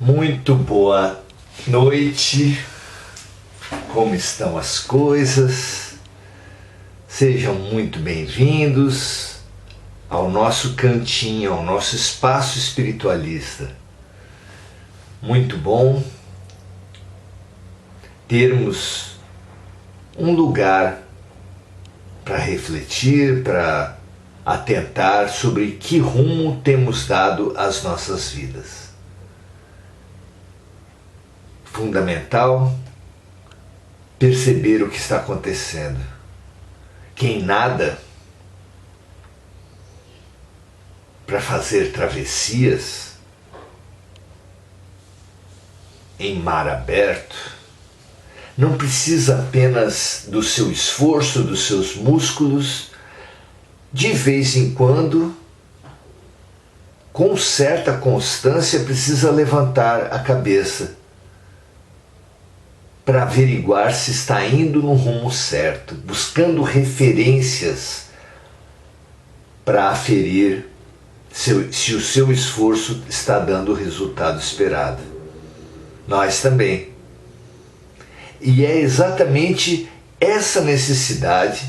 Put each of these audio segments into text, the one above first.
Muito boa noite, como estão as coisas? Sejam muito bem-vindos ao nosso cantinho, ao nosso espaço espiritualista. Muito bom termos um lugar para refletir, para atentar sobre que rumo temos dado às nossas vidas. Fundamental perceber o que está acontecendo. Quem nada para fazer travessias em mar aberto não precisa apenas do seu esforço, dos seus músculos. De vez em quando, com certa constância, precisa levantar a cabeça para averiguar se está indo no rumo certo, buscando referências para aferir se o seu esforço está dando o resultado esperado. Nós também. E é exatamente essa necessidade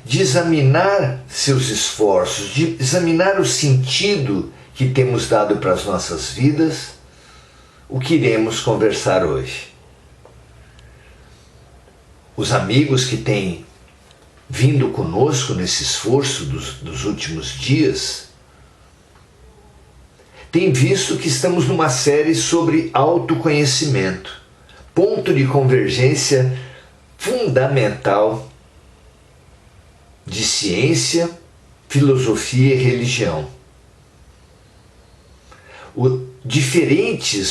de examinar seus esforços, de examinar o sentido que temos dado para as nossas vidas, o que iremos conversar hoje. Os amigos que têm vindo conosco nesse esforço dos últimos dias têm visto que estamos numa série sobre autoconhecimento, ponto de convergência fundamental de ciência, filosofia e religião.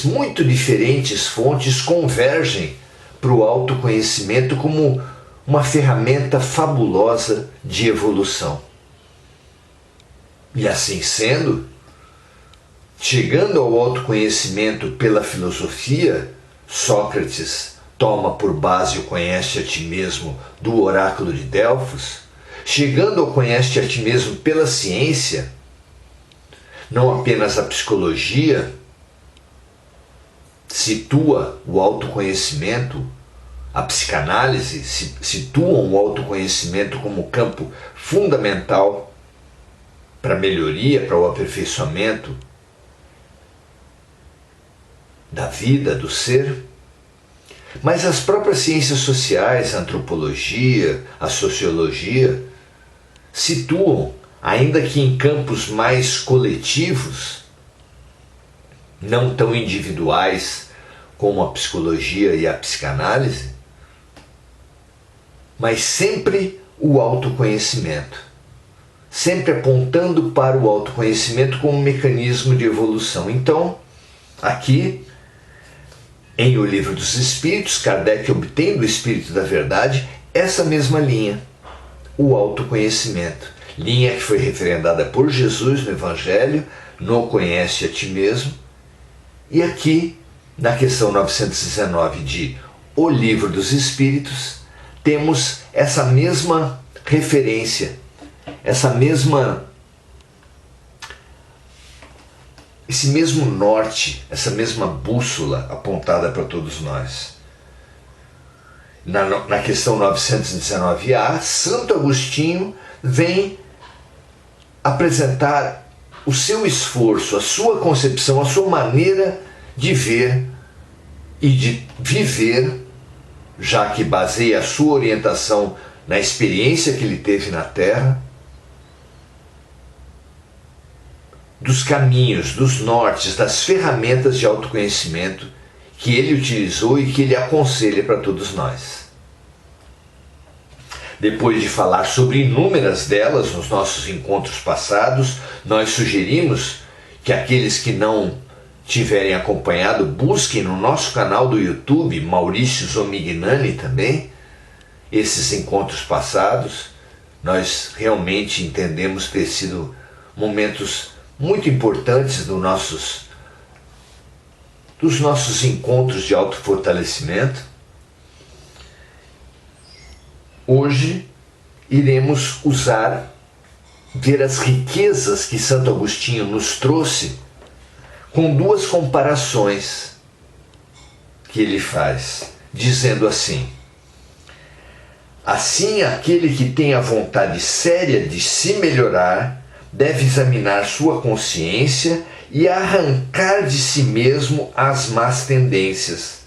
Muito diferentes fontes convergem para o autoconhecimento como uma ferramenta fabulosa de evolução. E assim sendo, chegando ao autoconhecimento pela filosofia, Sócrates toma por base o conhece a ti mesmo do oráculo de Delfos. Chegando ao conhece a ti mesmo pela ciência, não apenas a psicologia situa o autoconhecimento, a psicanálise situam o autoconhecimento como campo fundamental para a melhoria, para o aperfeiçoamento da vida, do ser. Mas as próprias ciências sociais, a antropologia, a sociologia, situam, ainda que em campos mais coletivos, não tão individuais como a psicologia e a psicanálise, mas sempre o autoconhecimento, sempre apontando para o autoconhecimento como um mecanismo de evolução. Então, aqui, em O Livro dos Espíritos, Kardec obtém do Espírito da Verdade essa mesma linha, o autoconhecimento. Linha que foi referendada por Jesus no Evangelho, no Conhece a Ti Mesmo. E aqui, na questão 919 de O Livro dos Espíritos, temos essa mesma referência, esse mesmo norte, essa mesma bússola apontada para todos nós. Na questão 919A, Santo Agostinho vem apresentar o seu esforço, a sua concepção, a sua maneira de ver e de viver, já que baseia a sua orientação na experiência que ele teve na Terra, dos caminhos, dos nortes, das ferramentas de autoconhecimento que ele utilizou e que ele aconselha para todos nós. Depois de falar sobre inúmeras delas nos nossos encontros passados, nós sugerimos que aqueles que não tiverem acompanhado busquem no nosso canal do YouTube, Maurício Zomignani também, esses encontros passados. Nós realmente entendemos ter sido momentos muito importantes dos nossos encontros de autofortalecimento. Hoje iremos ver as riquezas que Santo Agostinho nos trouxe com duas comparações que ele faz, dizendo assim: assim, aquele que tem a vontade séria de se melhorar deve examinar sua consciência e arrancar de si mesmo as más tendências,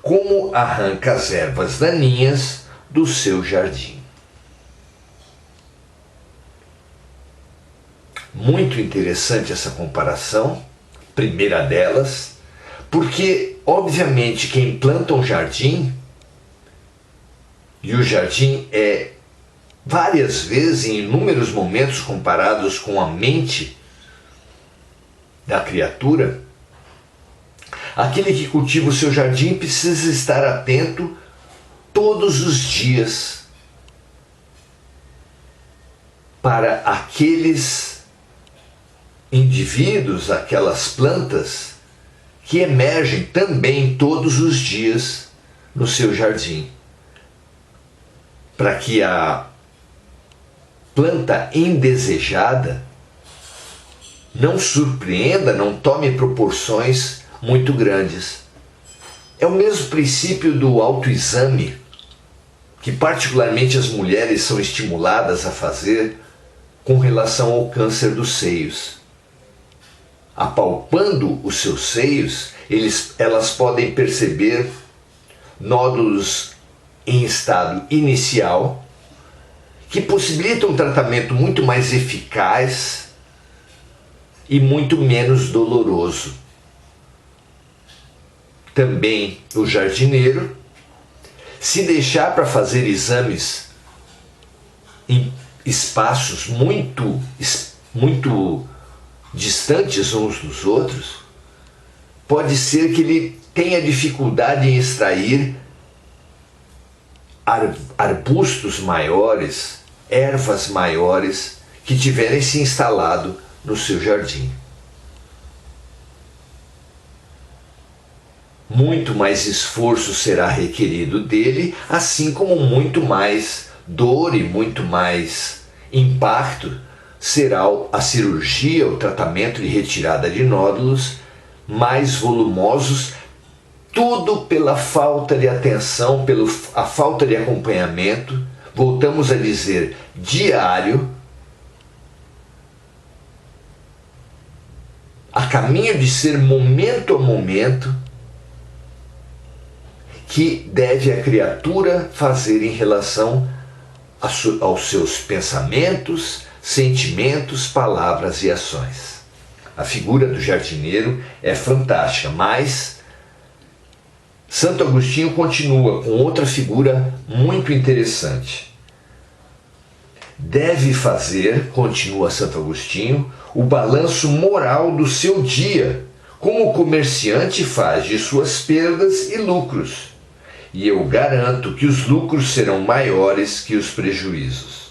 como arranca as ervas daninhas do seu jardim. Muito interessante essa comparação, primeira delas, porque, obviamente, quem planta um jardim, e o jardim é várias vezes, em inúmeros momentos, comparados com a mente da criatura, aquele que cultiva o seu jardim precisa estar atento todos os dias para aqueles indivíduos, aquelas plantas que emergem também todos os dias no seu jardim, para que a planta indesejada não surpreenda, não tome proporções muito grandes. É o mesmo princípio do autoexame, que particularmente as mulheres são estimuladas a fazer com relação ao câncer dos seios. Apalpando os seus seios, elas podem perceber nódulos em estado inicial, que possibilitam um tratamento muito mais eficaz e muito menos doloroso. Também o jardineiro, se deixar para fazer exames em espaços muito distantes uns dos outros, pode ser que ele tenha dificuldade em extrair arbustos maiores, ervas maiores que tiverem se instalado no seu jardim. Muito mais esforço será requerido dele, assim como muito mais dor e muito mais impacto será a cirurgia, o tratamento de retirada de nódulos mais volumosos, tudo pela falta de atenção, pela falta de acompanhamento, voltamos a dizer, diário, a caminho de ser momento a momento, que deve a criatura fazer em relação aos seus pensamentos, sentimentos, palavras e ações. A figura do jardineiro é fantástica, mas Santo Agostinho continua com outra figura muito interessante. Deve fazer, continua Santo Agostinho, o balanço moral do seu dia, como o comerciante faz de suas perdas e lucros. E eu garanto que os lucros serão maiores que os prejuízos.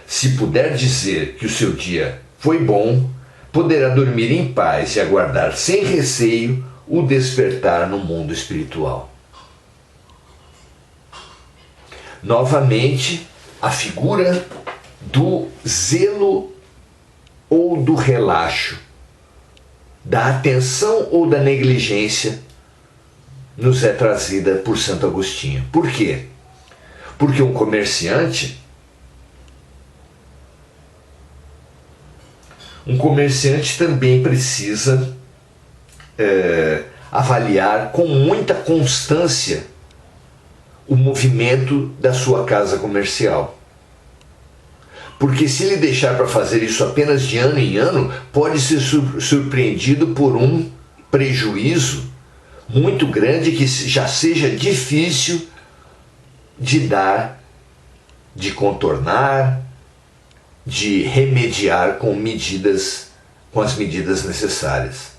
Se puder dizer que o seu dia foi bom, poderá dormir em paz e aguardar sem receio o despertar no mundo espiritual. Novamente, a figura do zelo ou do relaxo, da atenção ou da negligência, nos é trazida por Santo Agostinho. Por quê? Porque um comerciante também precisa avaliar com muita constância o movimento da sua casa comercial. Porque se ele deixar para fazer isso apenas de ano em ano, pode ser surpreendido por um prejuízo muito grande que já seja difícil de dar, de contornar, de remediar com as medidas necessárias.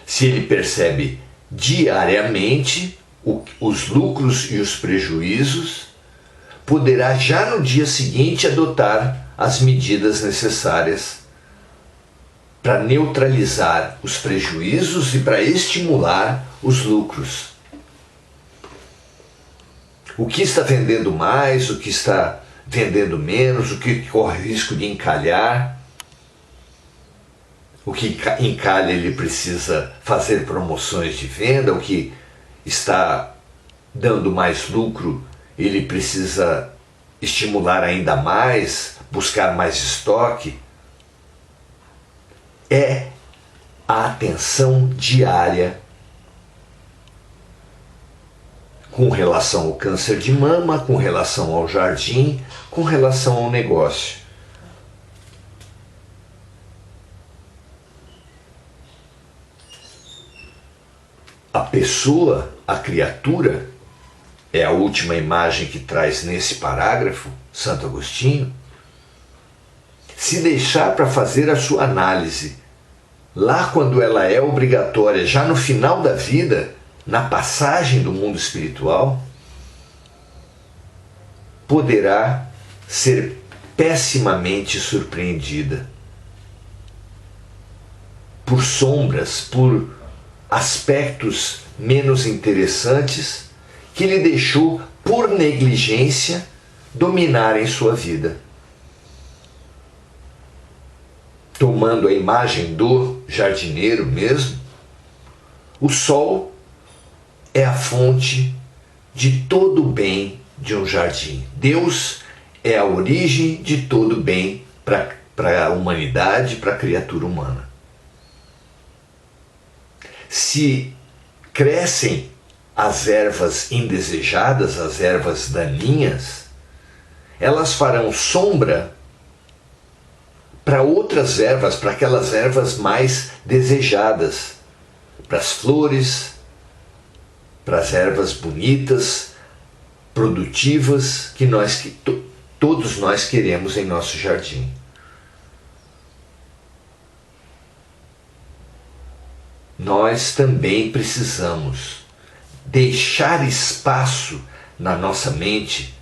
Se ele percebe diariamente os lucros e os prejuízos, poderá já no dia seguinte adotar as medidas necessárias para neutralizar os prejuízos e para estimular os lucros. O que está vendendo mais, o que está vendendo menos, o que corre risco de encalhar. O que encalha ele precisa fazer promoções de venda, o que está dando mais lucro ele precisa estimular ainda mais, buscar mais estoque. É a atenção diária com relação ao câncer de mama, com relação ao jardim, com relação ao negócio. A pessoa, a criatura, é a última imagem que traz nesse parágrafo, Santo Agostinho. Se deixar para fazer a sua análise, lá quando ela é obrigatória, já no final da vida, na passagem do mundo espiritual, poderá ser pessimamente surpreendida por sombras, por aspectos menos interessantes que ele deixou por negligência dominarem sua vida. Tomando a imagem do jardineiro mesmo, o sol é a fonte de todo o bem de um jardim. Deus é a origem de todo o bem para a humanidade, para a criatura humana. Se crescem as ervas indesejadas, as ervas daninhas, elas farão sombra para outras ervas, para aquelas ervas mais desejadas, para as flores, para as ervas bonitas, produtivas, que todos nós queremos em nosso jardim. Nós também precisamos deixar espaço na nossa mente,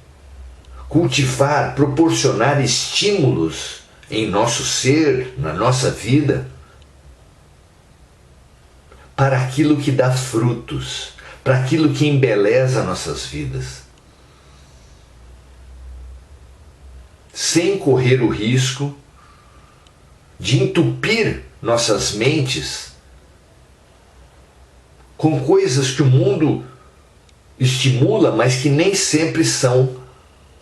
cultivar, proporcionar estímulos em nosso ser, na nossa vida, para aquilo que dá frutos, para aquilo que embeleza nossas vidas. Sem correr o risco de entupir nossas mentes com coisas que o mundo estimula, mas que nem sempre são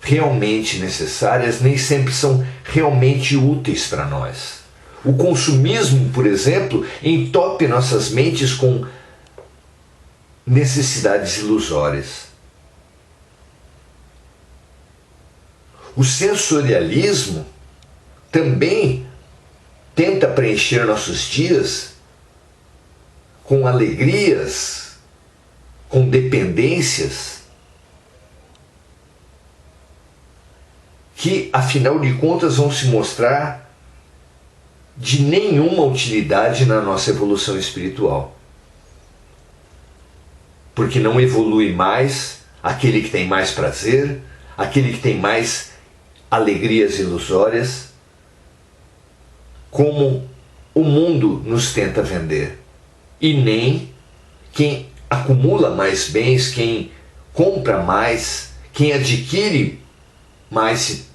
realmente necessárias, nem sempre são realmente úteis para nós. O consumismo, por exemplo, entope nossas mentes com necessidades ilusórias. O sensorialismo também tenta preencher nossos dias com alegrias, com dependências, que, afinal de contas, vão se mostrar de nenhuma utilidade na nossa evolução espiritual. Porque não evolui mais aquele que tem mais prazer, aquele que tem mais alegrias ilusórias, como o mundo nos tenta vender. E nem quem acumula mais bens, quem compra mais, quem adquire mais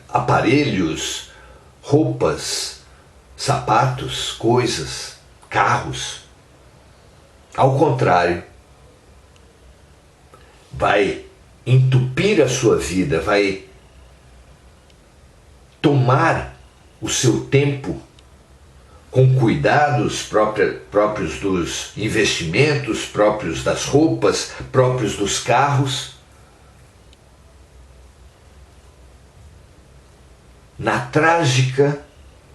aparelhos, roupas, sapatos, coisas, carros. Ao contrário, vai entupir a sua vida, vai tomar o seu tempo com cuidados próprios dos investimentos, próprios das roupas, próprios dos carros, na trágica,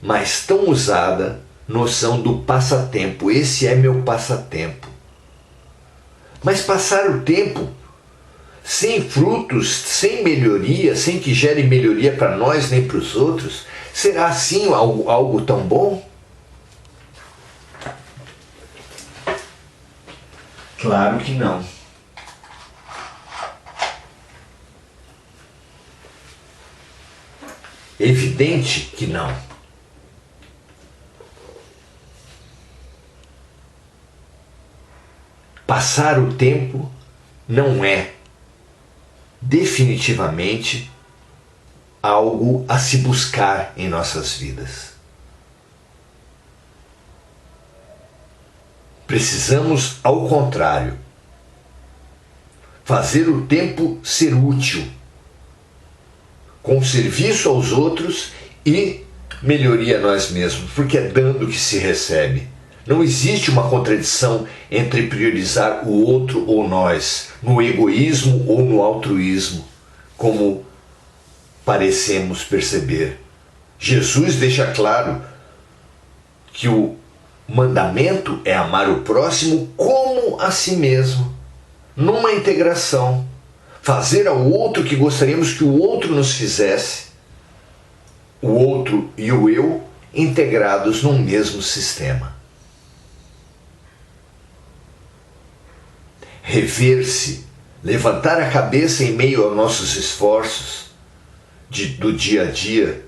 mas tão usada, noção do passatempo. Esse é meu passatempo. Mas passar o tempo sem frutos, sem melhoria, sem que gere melhoria para nós nem para os outros, será assim algo tão bom? Claro que não. Evidente que não. Passar o tempo não é definitivamente algo a se buscar em nossas vidas. Precisamos, ao contrário, fazer o tempo ser útil, com serviço aos outros e melhoria a nós mesmos, porque é dando que se recebe. Não existe uma contradição entre priorizar o outro ou nós, no egoísmo ou no altruísmo, como parecemos perceber. Jesus deixa claro que o mandamento é amar o próximo como a si mesmo, numa integração, fazer ao outro o que gostaríamos que o outro nos fizesse, o outro e o eu integrados num mesmo sistema. Rever-se, levantar a cabeça em meio aos nossos esforços do dia a dia,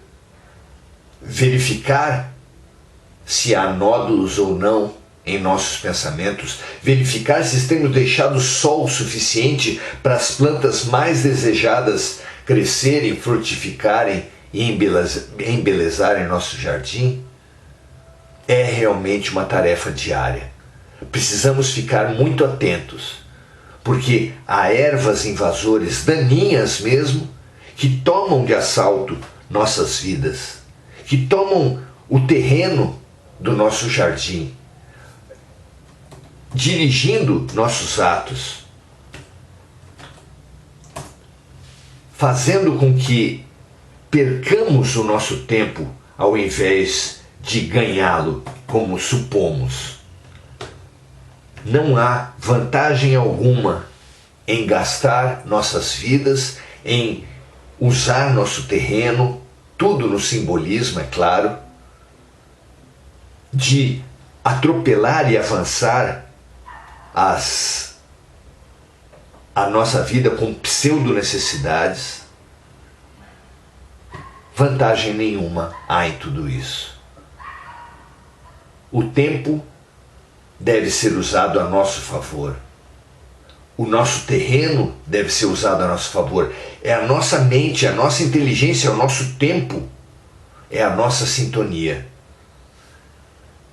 verificar se há nódulos ou não em nossos pensamentos, verificar se temos deixado sol suficiente para as plantas mais desejadas crescerem, frutificarem e embelezarem nosso jardim, é realmente uma tarefa diária. Precisamos ficar muito atentos, porque há ervas invasoras daninhas mesmo que tomam de assalto nossas vidas, que tomam o terreno do nosso jardim, dirigindo nossos atos, fazendo com que percamos o nosso tempo ao invés de ganhá-lo, como supomos. Não há vantagem alguma em gastar nossas vidas, em usar nosso terreno, tudo no simbolismo, é claro, de atropelar e avançar a nossa vida com pseudo-necessidades. Vantagem nenhuma há em tudo isso. O tempo deve ser usado a nosso favor. O nosso terreno deve ser usado a nosso favor. É a nossa mente, a nossa inteligência, é o nosso tempo, é a nossa sintonia.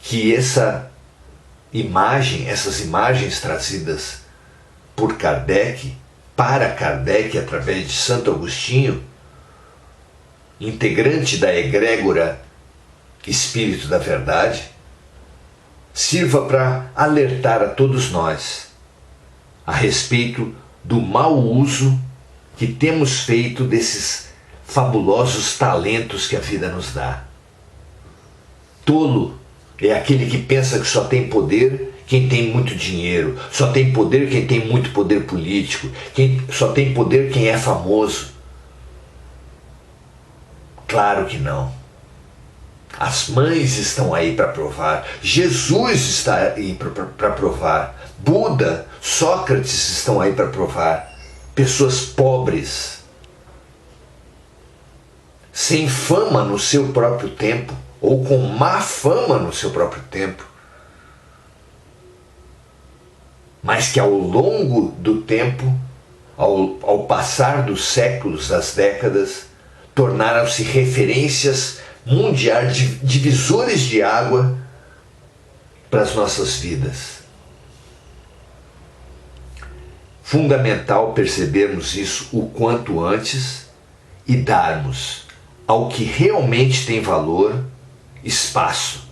Que essas imagens trazidas por Kardec, para Kardec, através de Santo Agostinho, integrante da egrégora Espírito da Verdade, sirva para alertar a todos nós a respeito do mau uso que temos feito desses fabulosos talentos que a vida nos dá. Tolo é aquele que pensa que só tem poder quem tem muito dinheiro, só tem poder quem tem muito poder político, só tem poder quem é famoso. Claro que não. As mães estão aí para provar, Jesus está aí para provar, Buda, Sócrates estão aí para provar. Pessoas pobres, sem fama no seu próprio tempo, ou com má fama no seu próprio tempo, mas que ao longo do tempo, ao passar dos séculos, das décadas, tornaram-se referências mundiais, divisores de água para as nossas vidas. Fundamental percebermos isso o quanto antes e darmos ao que realmente tem valor espaço.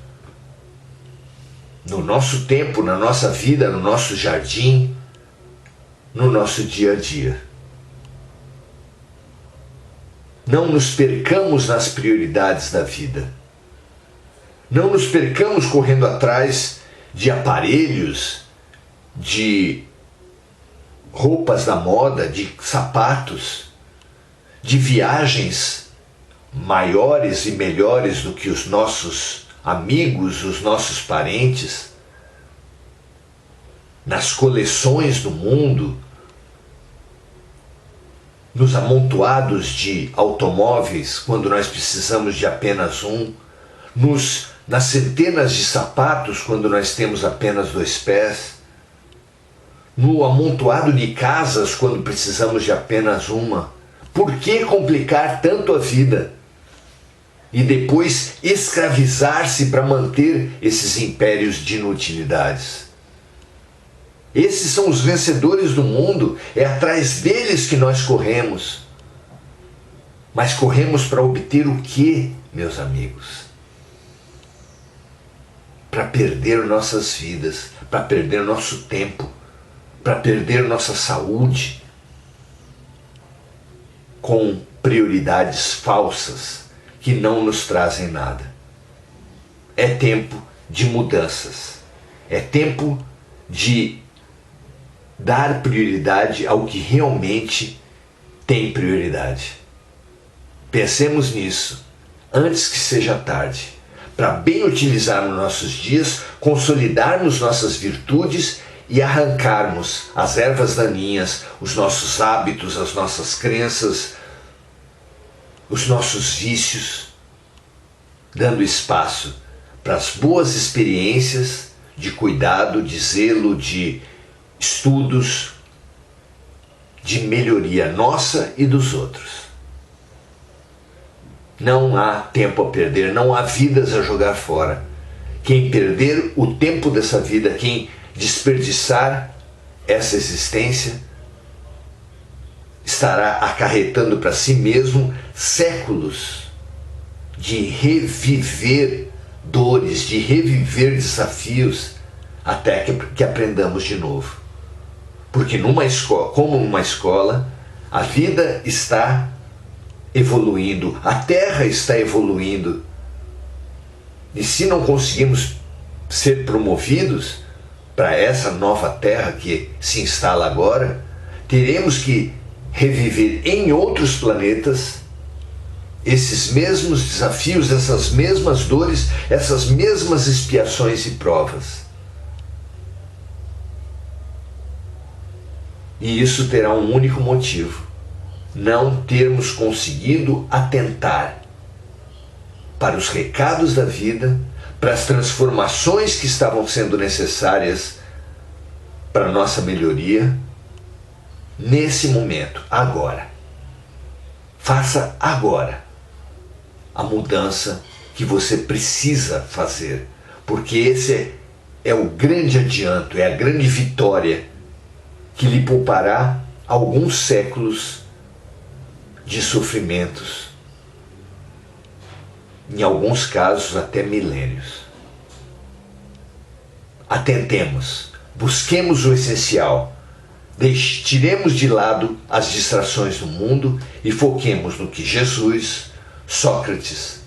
No nosso tempo, na nossa vida, no nosso jardim, no nosso dia a dia. Não nos percamos nas prioridades da vida. Não nos percamos correndo atrás de aparelhos, de roupas da moda, de sapatos, de viagens maiores e melhores do que os nossos amigos, os nossos parentes, nas coleções do mundo, nos amontoados de automóveis, quando nós precisamos de apenas um, nas centenas de sapatos, quando nós temos apenas 2 pés, no amontoado de casas, quando precisamos de apenas uma. Por que complicar tanto a vida e depois escravizar-se para manter esses impérios de inutilidades? Esses são os vencedores do mundo, é atrás deles que nós corremos. Mas corremos para obter o quê, meus amigos? Para perder nossas vidas, para perder nosso tempo, para perder nossa saúde, com prioridades falsas que não nos trazem nada. É tempo de mudanças. É tempo de dar prioridade ao que realmente tem prioridade. Pensemos nisso antes que seja tarde, para bem utilizarmos nossos dias, consolidarmos nossas virtudes e arrancarmos as ervas daninhas, os nossos hábitos, as nossas crenças, os nossos vícios, dando espaço para as boas experiências de cuidado, de zelo, de estudos, de melhoria nossa e dos outros. Não há tempo a perder, não há vidas a jogar fora. Quem perder o tempo dessa vida, quem desperdiçar essa existência, estará acarretando para si mesmo séculos de reviver dores, de reviver desafios, até que aprendamos de novo. Porque numa escola, como uma escola, a vida está evoluindo, a Terra está evoluindo. E se não conseguimos ser promovidos para essa nova Terra que se instala agora, teremos que reviver em outros planetas esses mesmos desafios, essas mesmas dores, essas mesmas expiações e provas. E isso terá um único motivo: não termos conseguido atentar para os recados da vida, para as transformações que estavam sendo necessárias para a nossa melhoria, nesse momento, agora. Faça agora a mudança que você precisa fazer, porque esse é o grande adianto, é a grande vitória que lhe poupará alguns séculos de sofrimentos, em alguns casos até milênios. Atentemos, busquemos o essencial, tiremos de lado as distrações do mundo e foquemos no que Jesus, Sócrates,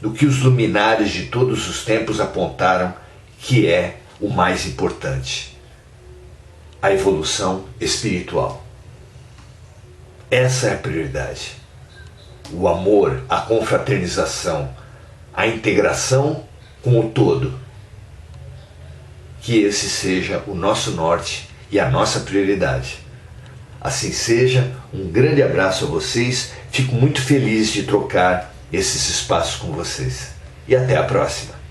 no que os luminares de todos os tempos apontaram que é o mais importante: a evolução espiritual. Essa é a prioridade. O amor, a confraternização, a integração com o todo. Que esse seja o nosso norte e a nossa prioridade. Assim seja, um grande abraço a vocês, fico muito feliz de trocar esses espaços com vocês. E até a próxima.